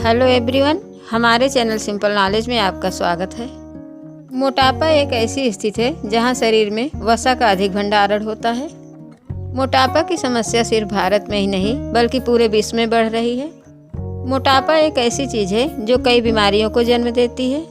Hello everyone, हमारे channel simple knowledge में आपका स्वागत है। मोटापा एक ऐसी स्थिति है जहां शरीर में वसा का अधिक भंडारण होता है। मोटापा की समस्या सिर्फ भारत में ही नहीं बल्कि पूरे विश्व में बढ़ रही है। मोटापा एक ऐसी चीज़ है जो कई बीमारियों को जन्म देती है।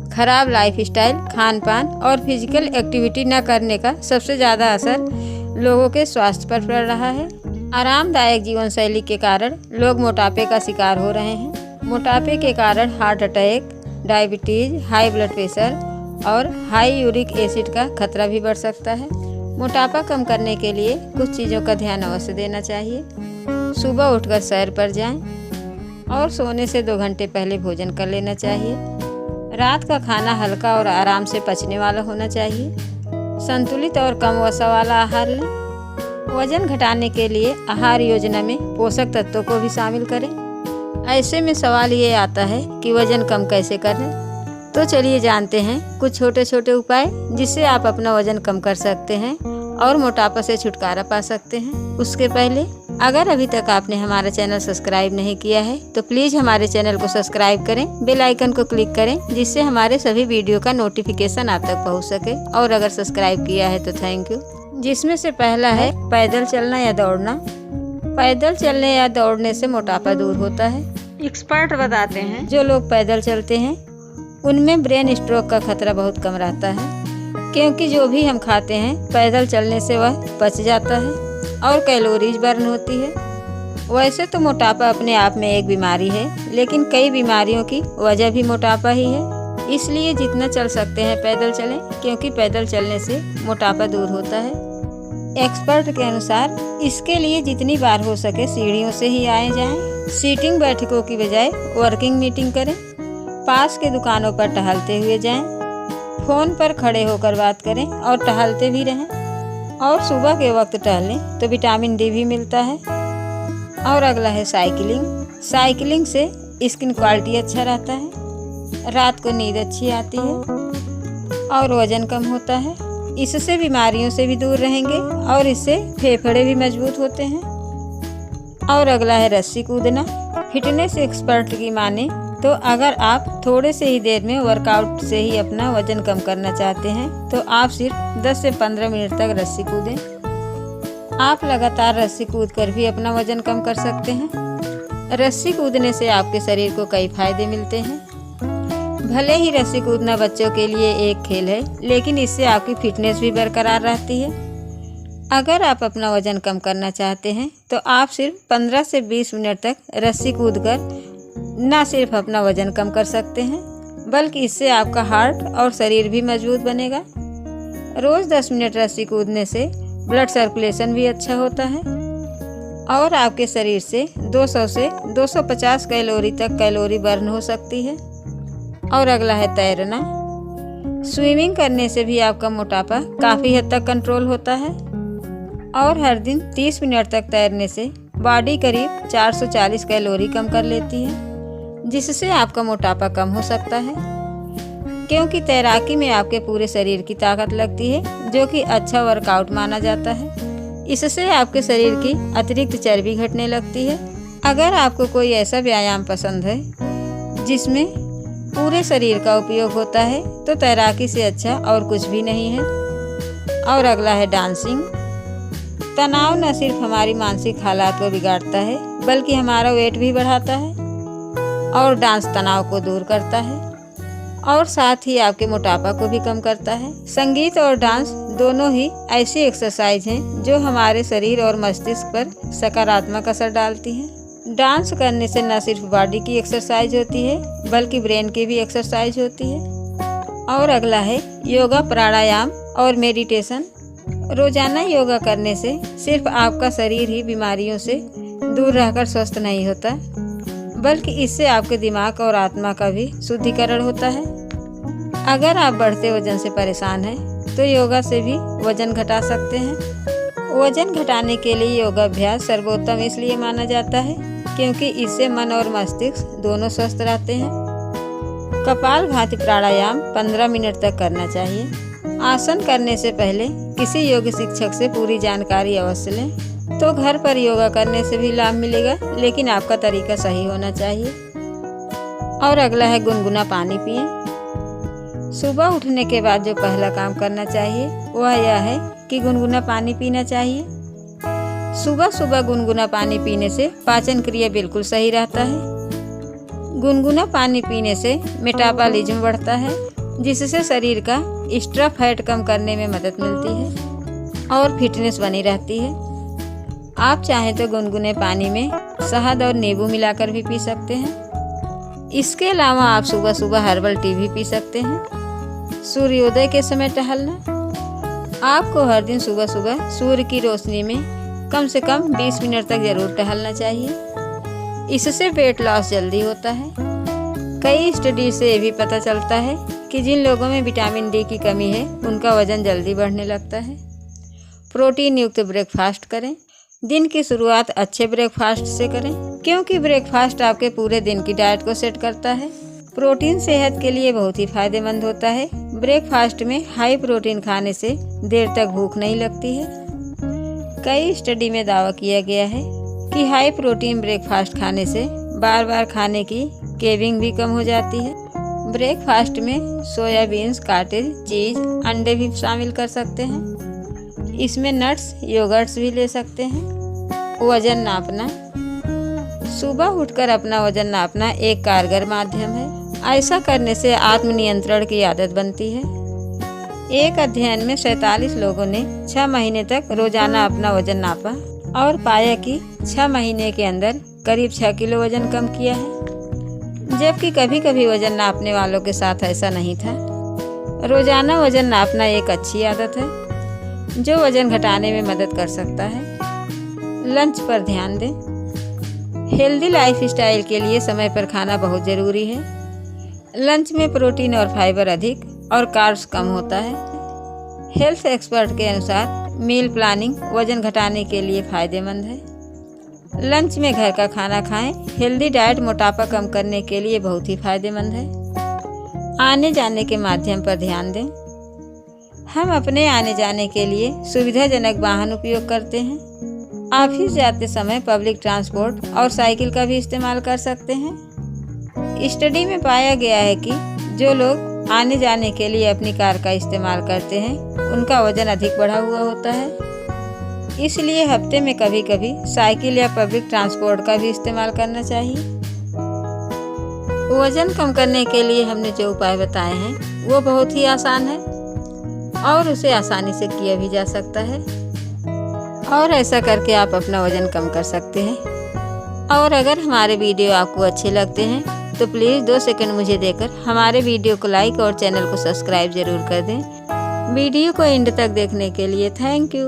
खराब लाइफस्टाइल, खान पान और फिजिकल एक्टिविटी न करने का सबसे ज़्यादा असर लोगों के स्वास्थ्य पर पड़ रहा है। आरामदायक जीवन शैली के कारण लोग मोटापे का शिकार हो रहे हैं। मोटापे के कारण heart attack, diabetes, high blood pressure और हाई यूरिक एसिड का खतरा भी बढ़ सकता है। मोटापा कम करने के लिए कुछ चीज़ों का ध्यान अवश्य देना चाहिए। सुबह उठकर सैर पर जाएं और सोने से 2 घंटे पहले भोजन कर लेना चाहिए। रात का खाना हल्का और आराम से पचने वाला होना चाहिए। संतुलित और कम वसा वाला आहार लें। वजन घटाने के लिए आहार योजना में पोषक तत्वों को भी शामिल करें। ऐसे में सवाल ये आता है कि वजन कम कैसे करें। तो चलिए जानते हैं कुछ छोटे छोटे उपाय जिससे आप अपना वजन कम कर सकते हैं और मोटापा से छुटकारा पा सकते हैं। उसके पहले अगर अभी तक आपने हमारा चैनल सब्सक्राइब नहीं किया है तो प्लीज़ हमारे चैनल को सब्सक्राइब करें, बेल आइकन को क्लिक करें जिससे हमारे सभी वीडियो का नोटिफिकेशन आप तक पहुंच सके। और अगर सब्सक्राइब किया है तो थैंक यू। जिसमें से पहला है पैदल चलना या दौड़ना। पैदल चलने या दौड़ने से मोटापा दूर होता है। एक्सपर्ट बताते हैं जो लोग पैदल चलते हैं उनमें ब्रेन स्ट्रोक का खतरा बहुत कम रहता है, क्योंकि जो भी हम खाते हैं पैदल चलने से वह पच जाता है और कैलोरीज बर्न होती है। वैसे तो मोटापा अपने आप में एक बीमारी है, लेकिन कई बीमारियों की वजह भी मोटापा ही है। इसलिए जितना चल सकते हैं पैदल चलें, क्योंकि पैदल चलने से मोटापा दूर होता है। एक्सपर्ट के अनुसार इसके लिए जितनी बार हो सके सीढ़ियों से ही आए जाएं। सीटिंग बैठकों की बजाय वर्किंग मीटिंग करें। पास के दुकानों पर टहलते हुए जाएं। फ़ोन पर खड़े होकर बात करें और टहलते भी रहें। और सुबह के वक्त टहलें तो विटामिन डी भी मिलता है। और अगला है साइकिलिंग। साइकिलिंग से स्किन क्वालिटी अच्छा रहता है, रात को नींद अच्छी आती है और वजन कम होता है। इससे बीमारियों से भी दूर रहेंगे और इससे फेफड़े भी मजबूत होते हैं। और अगला है रस्सी कूदना। फिटनेस एक्सपर्ट की माने तो अगर आप थोड़े से ही देर में वर्कआउट से ही अपना वजन कम करना चाहते हैं तो आप सिर्फ 10 से 15 मिनट तक रस्सी कूदें। आप लगातार रस्सी कूदकर भी अपना वजन कम कर सकते हैं। रस्सी कूदने से आपके शरीर को कई फायदे मिलते हैं। भले ही रस्सी कूदना बच्चों के लिए एक खेल है, लेकिन इससे आपकी फिटनेस भी बरकरार रहती है। अगर आप अपना वजन कम करना चाहते हैं तो आप सिर्फ 15 से 20 मिनट तक रस्सी कूदकर न सिर्फ अपना वजन कम कर सकते हैं, बल्कि इससे आपका हार्ट और शरीर भी मजबूत बनेगा। रोज़ 10 मिनट रस्सी कूदने से ब्लड सर्कुलेशन भी अच्छा होता है और आपके शरीर से 200 से 250 कैलोरी तक कैलोरी बर्न हो सकती है। और अगला है तैरना। स्विमिंग करने से भी आपका मोटापा काफ़ी हद तक कंट्रोल होता है और हर दिन 30 मिनट तक तैरने से बॉडी करीब 440 कैलोरी कम कर लेती है, जिससे आपका मोटापा कम हो सकता है। क्योंकि तैराकी में आपके पूरे शरीर की ताकत लगती है, जो कि अच्छा वर्कआउट माना जाता है। इससे आपके शरीर की अतिरिक्त चर्बी घटने लगती है। अगर आपको कोई ऐसा व्यायाम पसंद है जिसमें पूरे शरीर का उपयोग होता है तो तैराकी से अच्छा और कुछ भी नहीं है। और अगला है डांसिंग। तनाव न सिर्फ हमारी मानसिक हालात को बिगाड़ता है बल्कि हमारा वेट भी बढ़ाता है और डांस तनाव को दूर करता है और साथ ही आपके मोटापा को भी कम करता है। संगीत और डांस दोनों ही ऐसी एक्सरसाइज हैं जो हमारे शरीर और मस्तिष्क पर सकारात्मक असर डालती हैं। डांस करने से न सिर्फ बॉडी की एक्सरसाइज होती है बल्कि ब्रेन की भी एक्सरसाइज होती है। और अगला है योगा, प्राणायाम और मेडिटेशन। रोजाना योगा करने से सिर्फ आपका शरीर ही बीमारियों से दूर रहकर स्वस्थ नहीं होता, बल्कि इससे आपके दिमाग और आत्मा का भी शुद्धिकरण होता है। अगर आप बढ़ते वजन से परेशान हैं तो योगा से भी वजन घटा सकते हैं। वजन घटाने के लिए योगाभ्यास सर्वोत्तम इसलिए माना जाता है क्योंकि इससे मन और मस्तिष्क दोनों स्वस्थ रहते हैं। कपालभाति प्राणायाम 15 मिनट तक करना चाहिए। आसन करने से पहले किसी योग शिक्षक से पूरी जानकारी अवश्य लें। तो घर पर योगा करने से भी लाभ मिलेगा, लेकिन आपका तरीका सही होना चाहिए। और अगला है गुनगुना पानी पिएं। सुबह उठने के बाद जो पहला काम करना चाहिए वह यह है कि गुनगुना पानी पीना चाहिए। सुबह सुबह गुनगुना पानी पीने से पाचन क्रिया बिल्कुल सही रहता है। गुनगुना पानी पीने से मेटाबॉलिज्म बढ़ता है, जिससे शरीर का एक्स्ट्रा फैट कम करने में मदद मिलती है और फिटनेस बनी रहती है। आप चाहें तो गुनगुने पानी में शहद और नींबू मिलाकर भी पी सकते हैं। इसके अलावा आप सुबह सुबह हर्बल टी भी पी सकते हैं। सूर्योदय के समय टहलना। आपको हर दिन सुबह सुबह सूर्य की रोशनी में कम से कम 20 मिनट तक जरूर टहलना चाहिए। इससे वेट लॉस जल्दी होता है। कई स्टडी से ये भी पता चलता है कि जिन लोगों में विटामिन डी की कमी है उनका वजन जल्दी बढ़ने लगता है। प्रोटीन युक्त ब्रेकफास्ट करें। दिन की शुरुआत अच्छे ब्रेकफास्ट से करें, क्योंकि ब्रेकफास्ट आपके पूरे दिन की डाइट को सेट करता है। प्रोटीन सेहत के लिए बहुत ही फायदेमंद होता है। ब्रेकफास्ट में हाई प्रोटीन खाने से देर तक भूख नहीं लगती है। कई स्टडी में दावा किया गया है कि हाई प्रोटीन ब्रेकफास्ट खाने से बार बार खाने की क्रेविंग भी कम हो जाती है। ब्रेकफास्ट में सोयाबीन्स, कॉटेज चीज, अंडे भी शामिल कर सकते हैं। इसमें नट्स, योगर्ट्स भी ले सकते हैं। वजन नापना। सुबह उठकर अपना वजन नापना एक कारगर माध्यम है। ऐसा करने से आत्मनियंत्रण की आदत बनती है। एक अध्ययन में 47 लोगों ने 6 महीने तक रोजाना अपना वजन नापा और पाया कि 6 महीने के अंदर करीब 6 किलो वजन कम किया है, जबकि कभी कभी वजन नापने वालों के साथ ऐसा नहीं था। रोजाना वजन नापना एक अच्छी आदत है जो वजन घटाने में मदद कर सकता है। लंच पर ध्यान दें। हेल्दी लाइफस्टाइल के लिए समय पर खाना बहुत ज़रूरी है। लंच में प्रोटीन और फाइबर अधिक और कार्ब्स कम होता है। हेल्थ एक्सपर्ट के अनुसार मील प्लानिंग वजन घटाने के लिए फ़ायदेमंद है। लंच में घर का खाना खाएं। हेल्दी डाइट मोटापा कम करने के लिए बहुत ही फायदेमंद है। आने जाने के माध्यम पर ध्यान दें। हम अपने आने जाने के लिए सुविधाजनक वाहन उपयोग करते हैं। ऑफिस जाते समय पब्लिक ट्रांसपोर्ट और साइकिल का भी इस्तेमाल कर सकते हैं। स्टडी में पाया गया है कि जो लोग आने जाने के लिए अपनी कार का इस्तेमाल करते हैं उनका वजन अधिक बढ़ा हुआ होता है। इसलिए हफ्ते में कभी कभी साइकिल या पब्लिक ट्रांसपोर्ट का भी इस्तेमाल करना चाहिए। वजन कम करने के लिए हमने जो उपाय बताए हैं वो बहुत ही आसान है और उसे आसानी से किया भी जा सकता है, और ऐसा करके आप अपना वजन कम कर सकते हैं। और अगर हमारे वीडियो आपको अच्छे लगते हैं तो प्लीज़ 2 सेकंड मुझे देकर हमारे वीडियो को लाइक और चैनल को सब्सक्राइब ज़रूर कर दें। वीडियो को एंड तक देखने के लिए थैंक यू।